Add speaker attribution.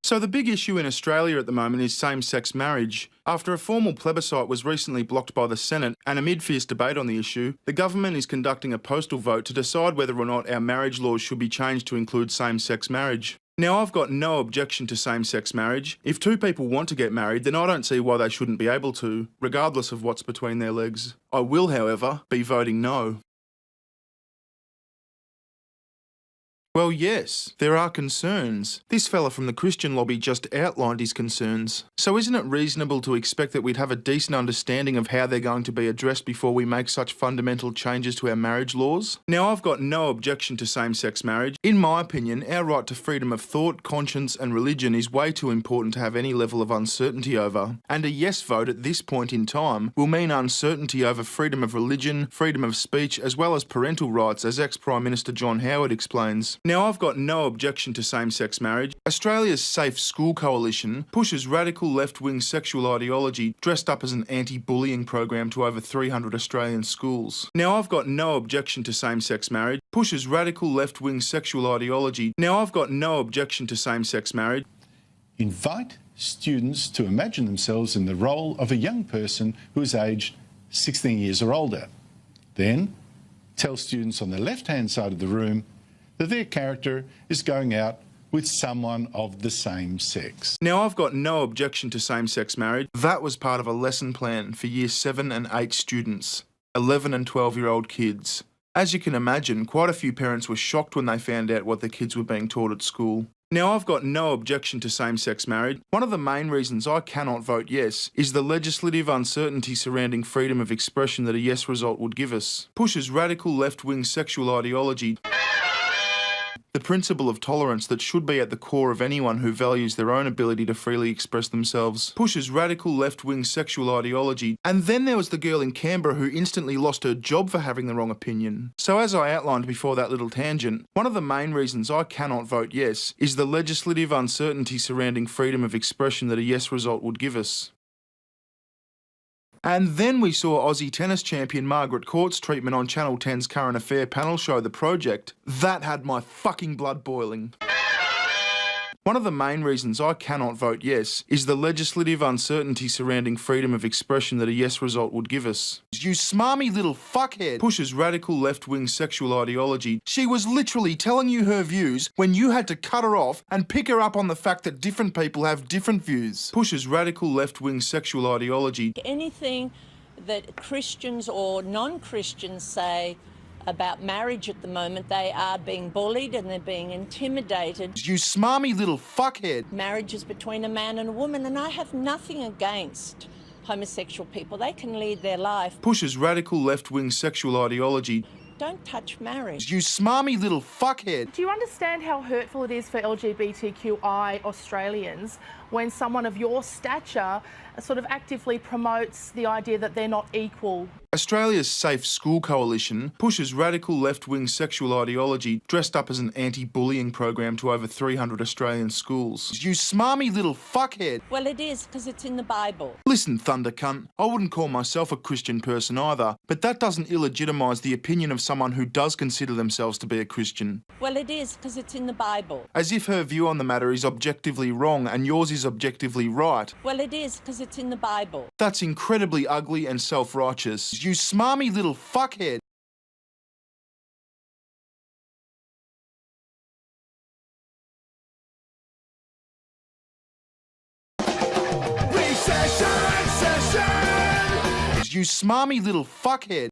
Speaker 1: So the big issue in Australia at the moment is same-sex marriage. After a formal plebiscite was recently blocked by the Senate, and amid fierce debate on the issue, the government is conducting a postal vote to decide whether or not our marriage laws should be changed to include same-sex marriage. Now, I've got no objection to same-sex marriage. If two people want to get married, then I don't see why they shouldn't be able to, regardless of what's between their legs. I will, however, be voting no. Well, yes, there are concerns. This fella from the Christian lobby just outlined his concerns. So isn't it reasonable to expect that we'd have a decent understanding of how they're going to be addressed before we make such fundamental changes to our marriage laws? Now, I've got no objection to same-sex marriage. In my opinion, our right to freedom of thought, conscience and religion is way too important to have any level of uncertainty over. And a yes vote at this point in time will mean uncertainty over freedom of religion, freedom of speech, as well as parental rights, as ex-Prime Minister John Howard explains. Now, I've got no objection to same-sex marriage. Australia's Safe School Coalition pushes radical left-wing sexual ideology dressed up as an anti-bullying program to over 300 Australian schools. Now, I've got no objection to same-sex marriage. Pushes radical left-wing sexual ideology. Now, I've got no objection to same-sex marriage.
Speaker 2: Invite students to imagine themselves in the role of a young person who is aged 16 years or older. Then, tell students on the left-hand side of the room that their character is going out with someone of the same sex.
Speaker 1: Now, I've got no objection to same-sex marriage. That was part of a lesson plan for Year 7 and 8 students, 11 and 12-year-old kids. As you can imagine, quite a few parents were shocked when they found out what their kids were being taught at school. Now, I've got no objection to same-sex marriage. One of the main reasons I cannot vote yes is the legislative uncertainty surrounding freedom of expression that a yes result would give us. Pushes radical left-wing sexual ideology. The principle of tolerance that should be at the core of anyone who values their own ability to freely express themselves. Pushes radical left-wing sexual ideology. And then there was the girl in Canberra who instantly lost her job for having the wrong opinion. So as I outlined before that little tangent, one of the main reasons I cannot vote yes is the legislative uncertainty surrounding freedom of expression that a yes result would give us. And then we saw Aussie tennis champion Margaret Court's treatment on Channel 10's current affair panel show The Project. That had my fucking blood boiling. One of the main reasons I cannot vote yes is the legislative uncertainty surrounding freedom of expression that a yes result would give us. You smarmy little fuckhead pushes radical left-wing sexual ideology. She was literally telling you her views when you had to cut her off and pick her up on the fact that different people have different views. Pushes radical left-wing sexual ideology.
Speaker 3: Anything that Christians or non-Christians say about marriage at the moment, they are being bullied and they're being intimidated.
Speaker 1: You smarmy little fuckhead.
Speaker 3: Marriage is between a man and a woman, and I have nothing against homosexual people. They can lead their life.
Speaker 1: Pushes radical left-wing sexual ideology.
Speaker 3: Don't touch marriage.
Speaker 1: You smarmy little fuckhead.
Speaker 4: Do you understand how hurtful it is for LGBTQI Australians when someone of your stature sort of actively promotes the idea that they're not equal?
Speaker 1: Australia's Safe School Coalition pushes radical left-wing sexual ideology dressed up as an anti-bullying program to over 300 Australian schools. You smarmy little fuckhead.
Speaker 3: Well, it is, because it's in the Bible.
Speaker 1: Listen, thunder cunt, I wouldn't call myself a Christian person either, but that doesn't illegitimise the opinion of someone who does consider themselves to be a Christian.
Speaker 3: Well, it is, because it's in the Bible.
Speaker 1: As if her view on the matter is objectively wrong and yours is objectively right.
Speaker 3: Well, it is, because it's in the Bible.
Speaker 1: That's incredibly ugly and self-righteous. You smarmy little fuckhead. You smarmy little fuckhead.